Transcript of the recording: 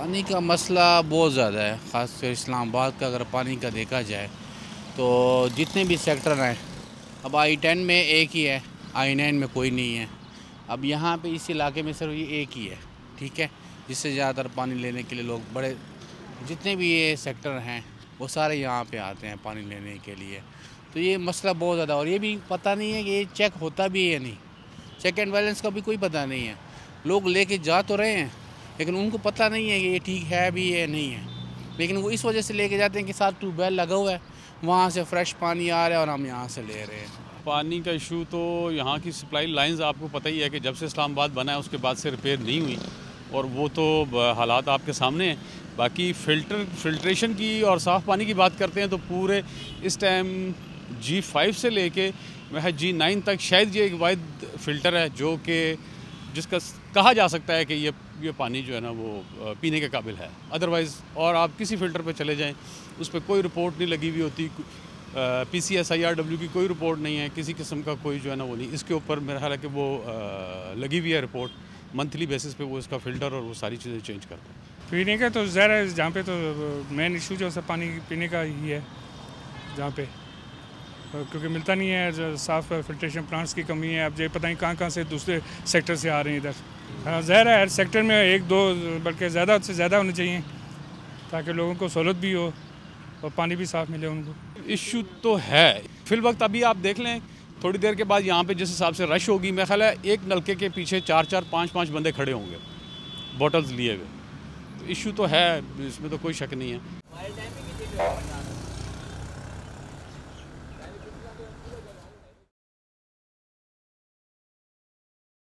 पानी का मसला बहुत ज़्यादा है, ख़ासकर इस्लामाबाद का अगर पानी का देखा जाए तो जितने भी सेक्टर हैं, अब I-10 में एक ही है, I-9 में कोई नहीं है। अब यहाँ पे इस इलाके में सिर्फ ये एक ही है, ठीक है, जिससे ज़्यादातर पानी लेने के लिए लोग बड़े जितने भी ये सेक्टर हैं वो सारे यहाँ पे आते हैं पानी लेने के लिए। तो ये मसला बहुत ज़्यादा, और ये भी पता नहीं है कि ये चेक होता भी है या नहीं, चेक एंड बैलेंस का भी कोई पता नहीं है। लोग लेके जा तो रहे हैं लेकिन उनको पता नहीं है कि ये ठीक है भी या नहीं है, लेकिन वो इस वजह से लेके जाते हैं कि साथ ट्यूबवेल लगा हुआ है, वहाँ से फ्रेश पानी आ रहा है और हम यहाँ से ले रहे हैं। पानी का इशू तो यहाँ की सप्लाई लाइंस आपको पता ही है कि जब से इस्लामाबाद बना है उसके बाद से रिपेयर नहीं हुई, और वो तो हालात आपके सामने हैं। बाकी फिल्ट्रेशन की और साफ़ पानी की बात करते हैं तो पूरे इस टाइम G5 से लेके वह G9 तक शायद ये एक वाहिद फ़िल्टर है जो कि जिसका कहा जा सकता है कि ये पानी जो है ना वो पीने के काबिल है। अदरवाइज़ और आप किसी फ़िल्टर पे चले जाएं उस पर कोई रिपोर्ट नहीं लगी हुई होती, PCS IRW की कोई रिपोर्ट नहीं है, किसी किस्म का कोई जो है ना वो नहीं। इसके ऊपर मेरा ख्याल है कि वो लगी हुई है रिपोर्ट, मंथली बेसिस पे वो इसका फ़िल्टर और वो सारी चीज़ें चेंज करते हैं। पीने का तो ज़ाहिर है जहाँ पे तो मेन इशू जो है पानी पीने का ही है, जहाँ पे क्योंकि मिलता नहीं है, जो साफ़ फिल्ट्रेशन प्लांट्स की कमी है। अब ये पता नहीं कहाँ से दूसरे सेक्टर से आ रहे हैं इधर। हाँ, ज़ाहिर है हर सेक्टर में एक दो बल्कि ज़्यादा से ज़्यादा होने चाहिए ताकि लोगों को सहूलत भी हो और पानी भी साफ़ मिले उनको। इशू तो है फिल वक्त, अभी आप देख लें थोड़ी देर के बाद यहाँ पे जिस हिसाब से रश होगी, मेरा ख्याल है एक नलके के पीछे 4-4, 5-5 बंदे खड़े होंगे बॉटल्स लिए हुए। तो इशू तो है, इसमें तो कोई शक नहीं है।